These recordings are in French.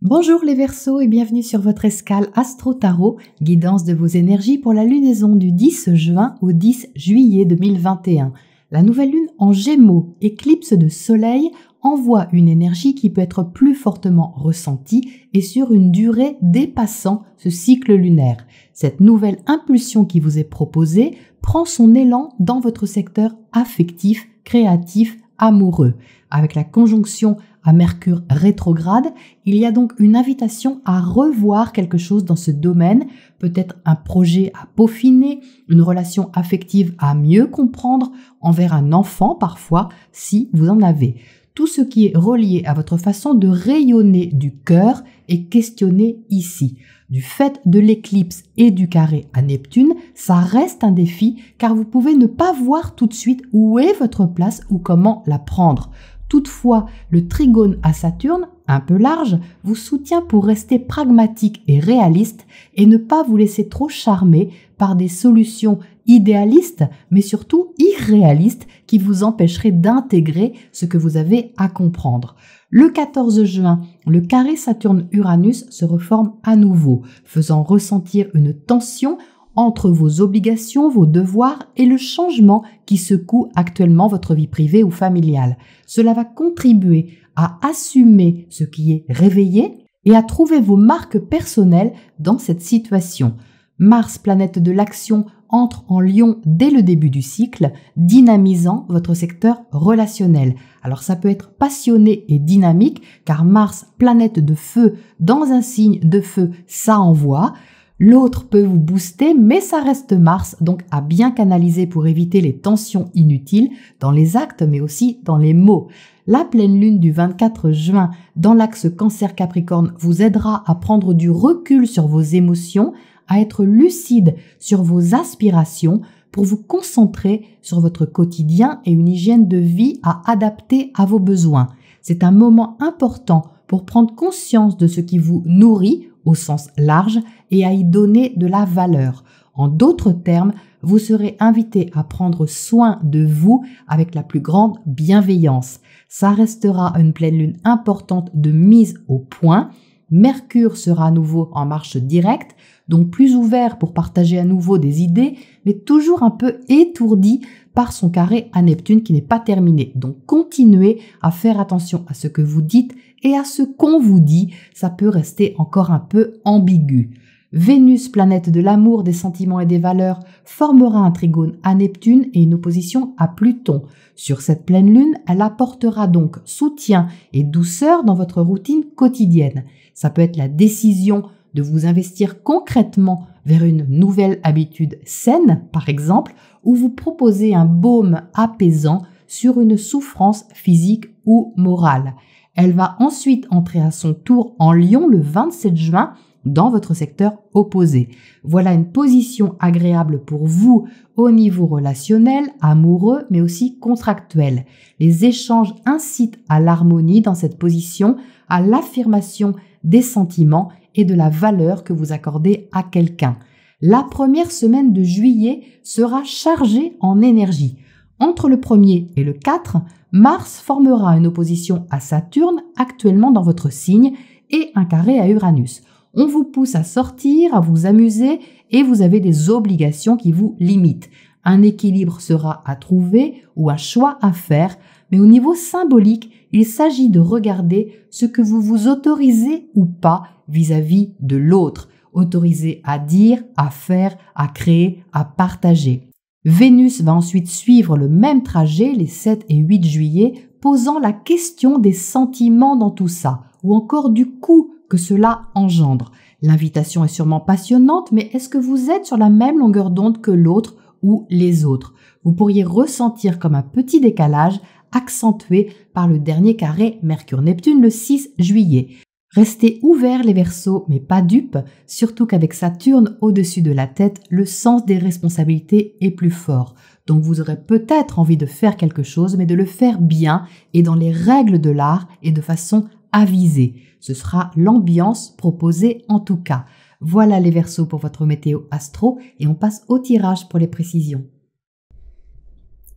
Bonjour les Verseaux et bienvenue sur votre escale Astro Tarot, guidance de vos énergies pour la lunaison du 10 juin au 10 juillet 2021. La nouvelle lune en Gémeaux, éclipse de soleil, envoie une énergie qui peut être plus fortement ressentie et sur une durée dépassant ce cycle lunaire. Cette nouvelle impulsion qui vous est proposée prend son élan dans votre secteur affectif, créatif, amoureux. Avec la conjonction à Mercure rétrograde, il y a donc une invitation à revoir quelque chose dans ce domaine, peut-être un projet à peaufiner, une relation affective à mieux comprendre, envers un enfant parfois, si vous en avez. Tout ce qui est relié à votre façon de rayonner du cœur est questionné ici. Du fait de l'éclipse et du carré à Neptune, ça reste un défi car vous pouvez ne pas voir tout de suite où est votre place ou comment la prendre. Toutefois, le trigone à Saturne, un peu large, vous soutient pour rester pragmatique et réaliste et ne pas vous laisser trop charmer par des solutions idéalistes, mais surtout irréalistes qui vous empêcheraient d'intégrer ce que vous avez à comprendre. Le 14 juin, le carré Saturne-Uranus se reforme à nouveau, faisant ressentir une tension entre vos obligations, vos devoirs et le changement qui secoue actuellement votre vie privée ou familiale. Cela va contribuer à assumer ce qui est réveillé et à trouver vos marques personnelles dans cette situation. Mars, planète de l'action, entre en Lion dès le début du cycle, dynamisant votre secteur relationnel. Alors ça peut être passionné et dynamique, car Mars, planète de feu, dans un signe de feu, ça envoie. L'autre peut vous booster, mais ça reste Mars, donc à bien canaliser pour éviter les tensions inutiles dans les actes, mais aussi dans les mots. La pleine lune du 24 juin dans l'axe Cancer-Capricorne vous aidera à prendre du recul sur vos émotions, à être lucide sur vos aspirations pour vous concentrer sur votre quotidien et une hygiène de vie à adapter à vos besoins. C'est un moment important pour prendre conscience de ce qui vous nourrit au sens large et à y donner de la valeur. En d'autres termes, vous serez invité à prendre soin de vous avec la plus grande bienveillance. Ça restera une pleine lune importante de mise au point. Mercure sera à nouveau en marche directe, donc plus ouvert pour partager à nouveau des idées, mais toujours un peu étourdi par son carré à Neptune qui n'est pas terminé. Donc continuez à faire attention à ce que vous dites et à ce qu'on vous dit, ça peut rester encore un peu ambigu. Vénus, planète de l'amour, des sentiments et des valeurs, formera un trigone à Neptune et une opposition à Pluton. Sur cette pleine lune, elle apportera donc soutien et douceur dans votre routine quotidienne. Ça peut être la décision de vous investir concrètement vers une nouvelle habitude saine, par exemple, ou vous proposer un baume apaisant sur une souffrance physique ou morale. Elle va ensuite entrer à son tour en Lion le 27 juin dans votre secteur opposé. Voilà une position agréable pour vous au niveau relationnel, amoureux, mais aussi contractuel. Les échanges incitent à l'harmonie dans cette position, à l'affirmation des sentiments et de la valeur que vous accordez à quelqu'un. La première semaine de juillet sera chargée en énergie. Entre le 1er et le 4, Mars formera une opposition à Saturne, actuellement dans votre signe, et un carré à Uranus. On vous pousse à sortir, à vous amuser, et vous avez des obligations qui vous limitent. Un équilibre sera à trouver ou un choix à faire, mais au niveau symbolique, il s'agit de regarder ce que vous vous autorisez ou pas vis-à-vis de l'autre. Autorisé à dire, à faire, à créer, à partager. Vénus va ensuite suivre le même trajet les 7 et 8 juillet, posant la question des sentiments dans tout ça, ou encore du coût que cela engendre. L'invitation est sûrement passionnante, mais est-ce que vous êtes sur la même longueur d'onde que l'autre ou les autres? Vous pourriez ressentir comme un petit décalage accentué par le dernier carré Mercure-Neptune le 6 juillet. Restez ouverts les Verseaux, mais pas dupes, surtout qu'avec Saturne au-dessus de la tête, le sens des responsabilités est plus fort. Donc vous aurez peut-être envie de faire quelque chose, mais de le faire bien et dans les règles de l'art et de façon avisée. Ce sera l'ambiance proposée en tout cas. Voilà les Verseaux pour votre météo astro et on passe au tirage pour les précisions.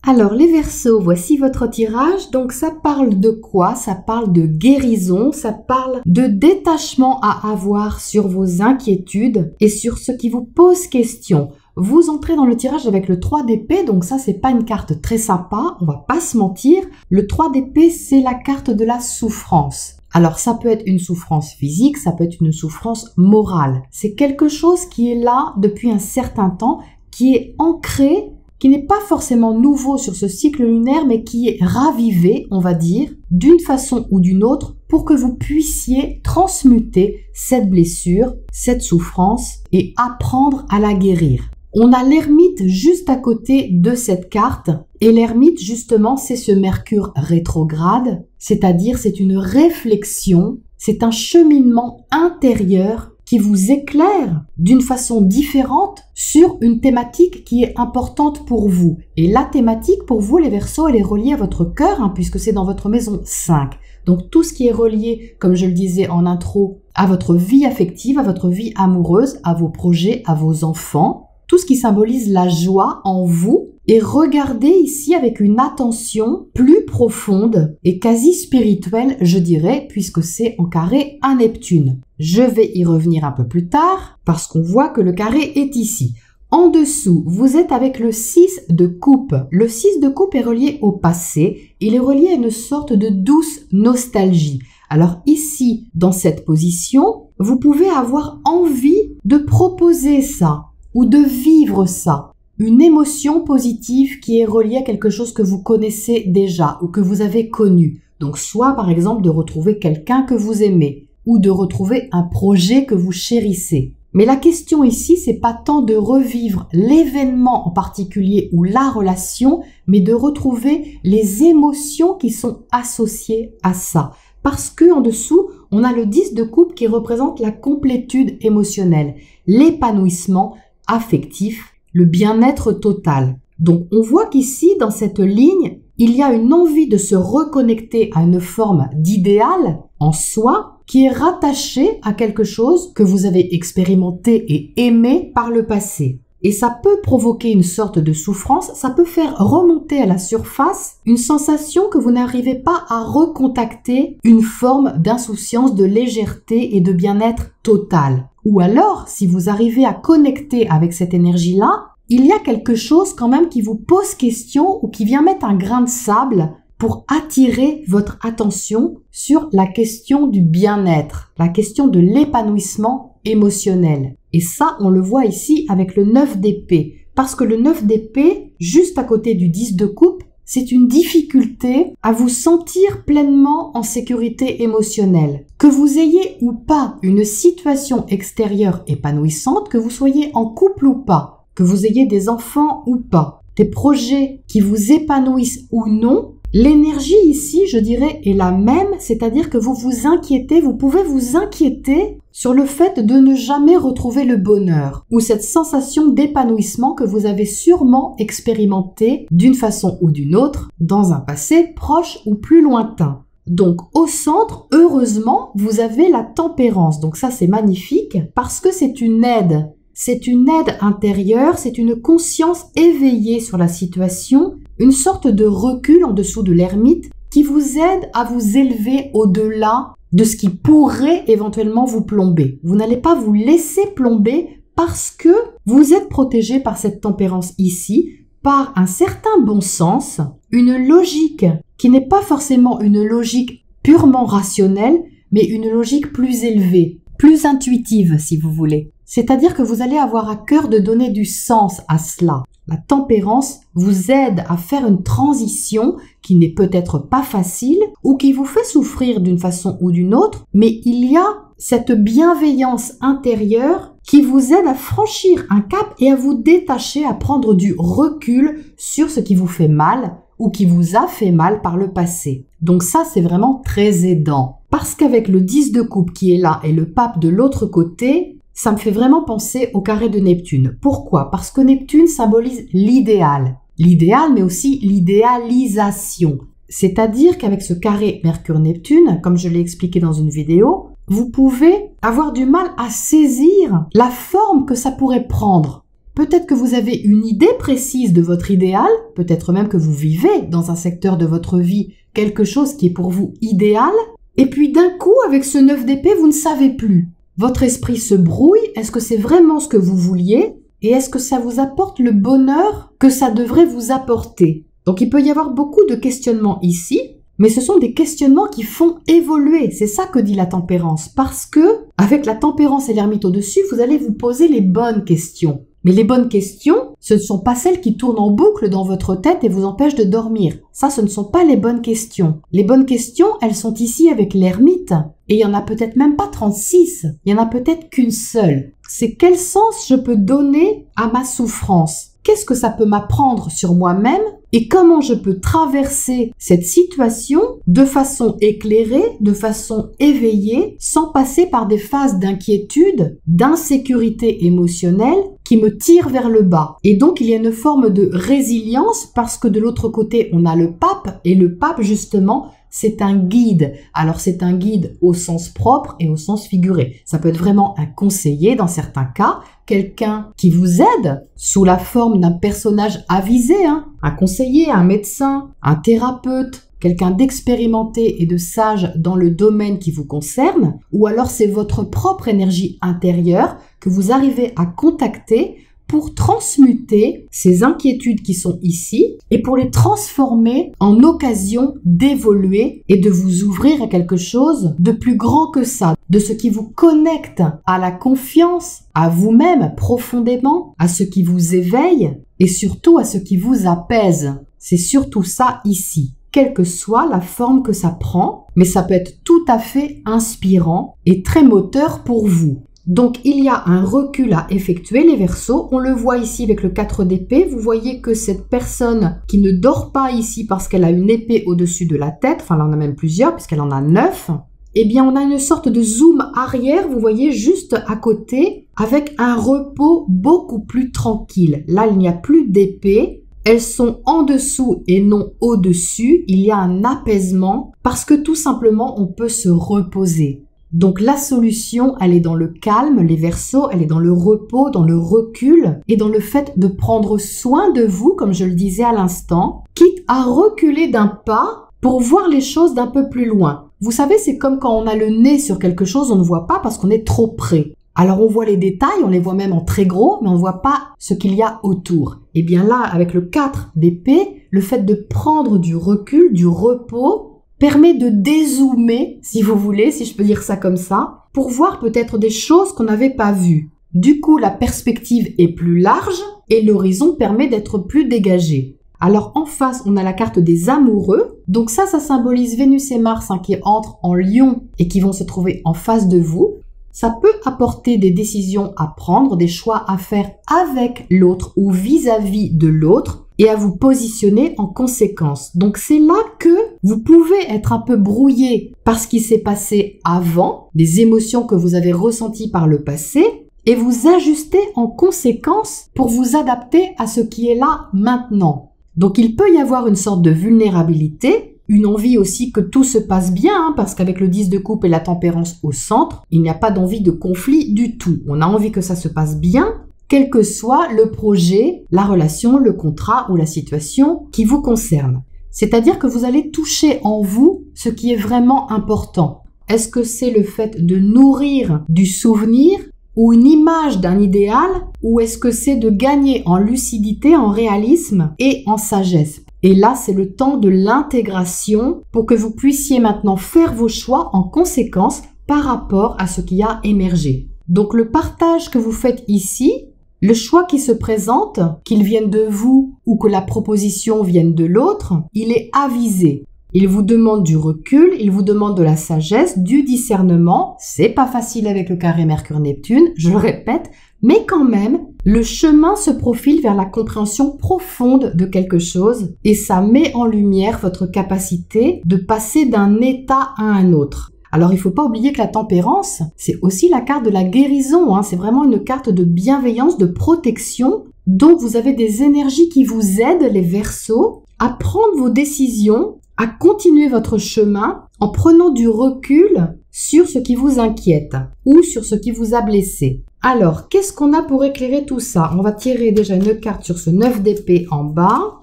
Alors les Verseaux, voici votre tirage. Donc ça parle de quoi? Ça parle de guérison, ça parle de détachement à avoir sur vos inquiétudes et sur ce qui vous pose question. Vous entrez dans le tirage avec le 3 d'épée, donc ça c'est pas une carte très sympa, on va pas se mentir. Le 3 d'épée, c'est la carte de la souffrance. Alors ça peut être une souffrance physique, ça peut être une souffrance morale. C'est quelque chose qui est là depuis un certain temps, qui est ancré, qui n'est pas forcément nouveau sur ce cycle lunaire, mais qui est ravivé, on va dire, d'une façon ou d'une autre, pour que vous puissiez transmuter cette blessure, cette souffrance et apprendre à la guérir. On a l'ermite juste à côté de cette carte, et l'ermite, justement, c'est ce Mercure rétrograde, c'est-à-dire c'est une réflexion, c'est un cheminement intérieur qui vous éclaire d'une façon différente sur une thématique qui est importante pour vous. Et la thématique pour vous, les Verseaux, elle est reliée à votre cœur, puisque c'est dans votre maison 5. Donc tout ce qui est relié, comme je le disais en intro, à votre vie affective, à votre vie amoureuse, à vos projets, à vos enfants, tout ce qui symbolise la joie en vous, et regardez ici avec une attention plus profonde et quasi spirituelle, je dirais, puisque c'est en carré à Neptune. Je vais y revenir un peu plus tard, parce qu'on voit que le carré est ici. En dessous, vous êtes avec le 6 de coupe. Le 6 de coupe est relié au passé, il est relié à une sorte de douce nostalgie. Alors ici, dans cette position, vous pouvez avoir envie de proposer ça, ou de vivre ça. Une émotion positive qui est reliée à quelque chose que vous connaissez déjà ou que vous avez connu. Donc soit par exemple de retrouver quelqu'un que vous aimez ou de retrouver un projet que vous chérissez. Mais la question ici, c'est pas tant de revivre l'événement en particulier ou la relation, mais de retrouver les émotions qui sont associées à ça. Parce que en dessous, on a le 10 de coupe qui représente la complétude émotionnelle, l'épanouissement affectif, le bien-être total. Donc on voit qu'ici, dans cette ligne, il y a une envie de se reconnecter à une forme d'idéal en soi qui est rattachée à quelque chose que vous avez expérimenté et aimé par le passé. Et ça peut provoquer une sorte de souffrance, ça peut faire remonter à la surface une sensation que vous n'arrivez pas à recontacter une forme d'insouciance, de légèreté et de bien-être total. Ou alors, si vous arrivez à connecter avec cette énergie-là, il y a quelque chose quand même qui vous pose question ou qui vient mettre un grain de sable pour attirer votre attention sur la question du bien-être, la question de l'épanouissement émotionnel. Et ça, on le voit ici avec le 9 d'épée. Parce que le 9 d'épée, juste à côté du 10 de coupe, c'est une difficulté à vous sentir pleinement en sécurité émotionnelle. Que vous ayez ou pas une situation extérieure épanouissante, que vous soyez en couple ou pas, que vous ayez des enfants ou pas, des projets qui vous épanouissent ou non, l'énergie ici, je dirais, est la même, c'est-à-dire que vous vous inquiétez, vous pouvez vous inquiéter sur le fait de ne jamais retrouver le bonheur ou cette sensation d'épanouissement que vous avez sûrement expérimenté d'une façon ou d'une autre dans un passé proche ou plus lointain. Donc au centre, heureusement, vous avez la tempérance. Donc ça c'est magnifique parce que c'est une aide. C'est une aide intérieure, c'est une conscience éveillée sur la situation, une sorte de recul en dessous de l'ermite qui vous aide à vous élever au-delà de ce qui pourrait éventuellement vous plomber. Vous n'allez pas vous laisser plomber parce que vous êtes protégé par cette tempérance ici, par un certain bon sens, une logique qui n'est pas forcément une logique purement rationnelle, mais une logique plus élevée, plus intuitive si vous voulez. C'est-à-dire que vous allez avoir à cœur de donner du sens à cela. La tempérance vous aide à faire une transition qui n'est peut-être pas facile ou qui vous fait souffrir d'une façon ou d'une autre, mais il y a cette bienveillance intérieure qui vous aide à franchir un cap et à vous détacher, à prendre du recul sur ce qui vous fait mal ou qui vous a fait mal par le passé. Donc ça, c'est vraiment très aidant. Parce qu'avec le 10 de coupe qui est là et le pape de l'autre côté, ça me fait vraiment penser au carré de Neptune. Pourquoi? Parce que Neptune symbolise l'idéal. L'idéal, mais aussi l'idéalisation. C'est-à-dire qu'avec ce carré Mercure-Neptune, comme je l'ai expliqué dans une vidéo, vous pouvez avoir du mal à saisir la forme que ça pourrait prendre. Peut-être que vous avez une idée précise de votre idéal, peut-être même que vous vivez dans un secteur de votre vie quelque chose qui est pour vous idéal, et puis d'un coup, avec ce 9 d'épée, vous ne savez plus. Votre esprit se brouille, est-ce que c'est vraiment ce que vous vouliez? Et est-ce que ça vous apporte le bonheur que ça devrait vous apporter? Donc il peut y avoir beaucoup de questionnements ici, mais ce sont des questionnements qui font évoluer. C'est ça que dit la tempérance, parce que avec la tempérance et l'ermite au-dessus, vous allez vous poser les bonnes questions. Mais les bonnes questions, ce ne sont pas celles qui tournent en boucle dans votre tête et vous empêchent de dormir. Ça, ce ne sont pas les bonnes questions. Les bonnes questions, elles sont ici avec l'ermite. Et il y en a peut-être même pas 36. Il y en a peut-être qu'une seule. C'est quel sens je peux donner à ma souffrance? Qu'est-ce que ça peut m'apprendre sur moi-même? Et comment je peux traverser cette situation de façon éclairée, de façon éveillée, sans passer par des phases d'inquiétude, d'insécurité émotionnelle qui me tirent vers le bas. Et donc il y a une forme de résilience parce que de l'autre côté on a le pape, et le pape justement c'est un guide. Alors c'est un guide au sens propre et au sens figuré. Ça peut être vraiment un conseiller dans certains cas, quelqu'un qui vous aide sous la forme d'un personnage avisé, un conseiller, un médecin, un thérapeute, quelqu'un d'expérimenté et de sage dans le domaine qui vous concerne, ou alors c'est votre propre énergie intérieure que vous arrivez à contacter pour transmuter ces inquiétudes qui sont ici et pour les transformer en occasion d'évoluer et de vous ouvrir à quelque chose de plus grand que ça, de ce qui vous connecte à la confiance, à vous-même profondément, à ce qui vous éveille et surtout à ce qui vous apaise. C'est surtout ça ici, quelle que soit la forme que ça prend, mais ça peut être tout à fait inspirant et très moteur pour vous. Donc il y a un recul à effectuer, les Verseaux. On le voit ici avec le 4 d'épée. Vous voyez que cette personne qui ne dort pas ici parce qu'elle a une épée au-dessus de la tête, enfin là on en a même plusieurs puisqu'elle en a 9, eh bien on a une sorte de zoom arrière, vous voyez, juste à côté, avec un repos beaucoup plus tranquille. Là il n'y a plus d'épée, elles sont en dessous et non au-dessus. Il y a un apaisement parce que tout simplement on peut se reposer. Donc la solution, elle est dans le calme, les Verseaux, elle est dans le repos, dans le recul et dans le fait de prendre soin de vous, comme je le disais à l'instant, quitte à reculer d'un pas pour voir les choses d'un peu plus loin. Vous savez, c'est comme quand on a le nez sur quelque chose, on ne voit pas parce qu'on est trop près. Alors on voit les détails, on les voit même en très gros, mais on ne voit pas ce qu'il y a autour. Et bien là, avec le 4 d'épée, le fait de prendre du recul, du repos, permet de dézoomer, si vous voulez, si je peux dire ça comme ça, pour voir peut-être des choses qu'on n'avait pas vues. Du coup, la perspective est plus large et l'horizon permet d'être plus dégagé. Alors en face, on a la carte des amoureux. Donc ça symbolise Vénus et Mars qui entrent en Lion et qui vont se trouver en face de vous. Ça peut apporter des décisions à prendre, des choix à faire avec l'autre ou vis-à-vis de l'autre et à vous positionner en conséquence. Donc c'est là que vous pouvez être un peu brouillé par ce qui s'est passé avant, des émotions que vous avez ressenties par le passé, et vous ajuster en conséquence pour vous adapter à ce qui est là maintenant. Donc il peut y avoir une sorte de vulnérabilité, une envie aussi que tout se passe bien, parce qu'avec le 10 de coupe et la tempérance au centre, il n'y a pas d'envie de conflit du tout. On a envie que ça se passe bien, quel que soit le projet, la relation, le contrat ou la situation qui vous concerne. C'est-à-dire que vous allez toucher en vous ce qui est vraiment important. Est-ce que c'est le fait de nourrir du souvenir ou une image d'un idéal, ou est-ce que c'est de gagner en lucidité, en réalisme et en sagesse? Et là, c'est le temps de l'intégration pour que vous puissiez maintenant faire vos choix en conséquence par rapport à ce qui a émergé. Donc le partage que vous faites ici, le choix qui se présente, qu'il vienne de vous ou que la proposition vienne de l'autre, il est avisé. Il vous demande du recul, il vous demande de la sagesse, du discernement. C'est pas facile avec le carré Mercure-Neptune, je le répète, mais quand même, le chemin se profile vers la compréhension profonde de quelque chose et ça met en lumière votre capacité de passer d'un état à un autre. Alors, il ne faut pas oublier que la tempérance, c'est aussi la carte de la guérison. C'est vraiment une carte de bienveillance, de protection. Donc, vous avez des énergies qui vous aident, les Verseaux, à prendre vos décisions, à continuer votre chemin en prenant du recul sur ce qui vous inquiète ou sur ce qui vous a blessé. Alors, qu'est-ce qu'on a pour éclairer tout ça? On va tirer déjà une carte sur ce 9 d'épée en bas.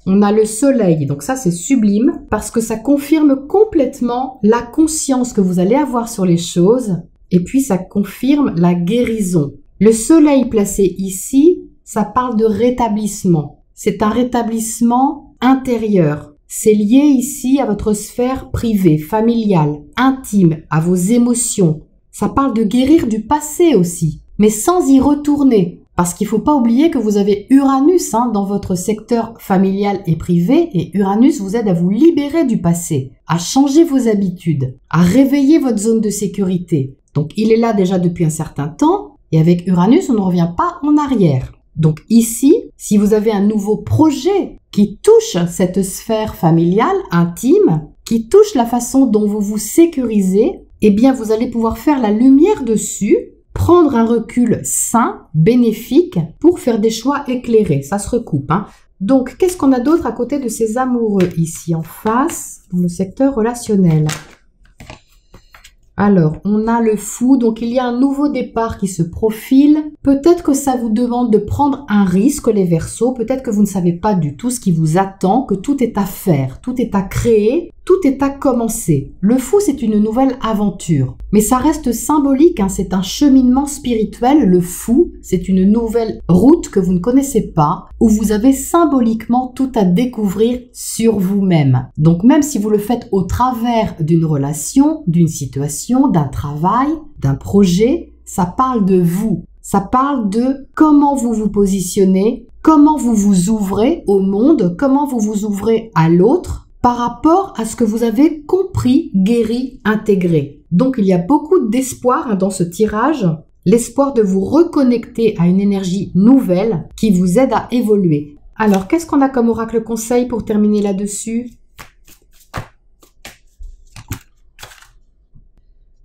On a le soleil, donc ça c'est sublime parce que ça confirme complètement la conscience que vous allez avoir sur les choses et puis ça confirme la guérison. Le soleil placé ici, ça parle de rétablissement. C'est un rétablissement intérieur. C'est lié ici à votre sphère privée, familiale, intime, à vos émotions. Ça parle de guérir du passé aussi, mais sans y retourner. Parce qu'il ne faut pas oublier que vous avez Uranus dans votre secteur familial et privé, et Uranus vous aide à vous libérer du passé, à changer vos habitudes, à réveiller votre zone de sécurité. Donc il est là déjà depuis un certain temps, et avec Uranus, on ne revient pas en arrière. Donc ici, si vous avez un nouveau projet qui touche cette sphère familiale, intime, qui touche la façon dont vous vous sécurisez, eh bien vous allez pouvoir faire la lumière dessus, prendre un recul sain, bénéfique, pour faire des choix éclairés. Ça se recoupe. Donc, qu'est-ce qu'on a d'autre à côté de ces amoureux ici en face, dans le secteur relationnel? Alors, on a le fou, donc il y a un nouveau départ qui se profile. Peut-être que ça vous demande de prendre un risque, les Verseaux. Peut-être que vous ne savez pas du tout ce qui vous attend, que tout est à faire, tout est à créer, tout est à commencer. Le fou, c'est une nouvelle aventure. Mais ça reste symbolique, c'est un cheminement spirituel. Le fou, c'est une nouvelle route que vous ne connaissez pas, où vous avez symboliquement tout à découvrir sur vous-même. Donc même si vous le faites au travers d'une relation, d'une situation, d'un travail, d'un projet, ça parle de vous. Ça parle de comment vous vous positionnez, comment vous vous ouvrez au monde, comment vous vous ouvrez à l'autre, par rapport à ce que vous avez compris, guéri, intégré. Donc il y a beaucoup d'espoir dans ce tirage, l'espoir de vous reconnecter à une énergie nouvelle qui vous aide à évoluer. Alors qu'est-ce qu'on a comme oracle conseil pour terminer là-dessus?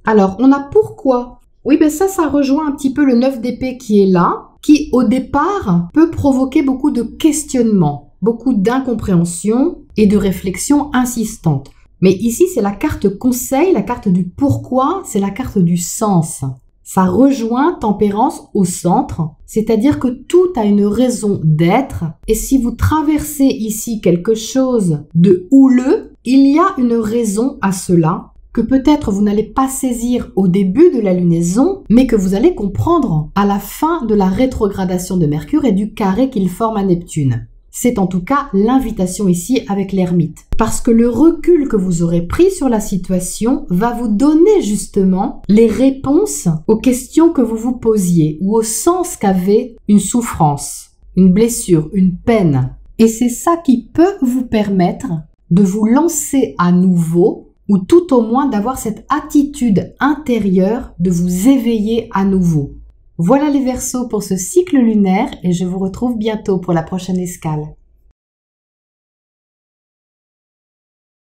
Alors on a pourquoi? Oui, ça rejoint un petit peu le 9 d'épée qui est là, qui au départ peut provoquer beaucoup de questionnements, beaucoup d'incompréhension et de réflexion insistante. Mais ici, c'est la carte conseil, la carte du pourquoi, c'est la carte du sens. Ça rejoint Tempérance au centre, c'est-à-dire que tout a une raison d'être. Et si vous traversez ici quelque chose de houleux, il y a une raison à cela, que peut-être vous n'allez pas saisir au début de la lunaison, mais que vous allez comprendre à la fin de la rétrogradation de Mercure et du carré qu'il forme à Neptune. C'est en tout cas l'invitation ici avec l'ermite. Parce que le recul que vous aurez pris sur la situation va vous donner justement les réponses aux questions que vous vous posiez ou au sens qu'avait une souffrance, une blessure, une peine. Et c'est ça qui peut vous permettre de vous lancer à nouveau ou tout au moins d'avoir cette attitude intérieure de vous éveiller à nouveau. Voilà les Verseaux pour ce cycle lunaire et je vous retrouve bientôt pour la prochaine escale.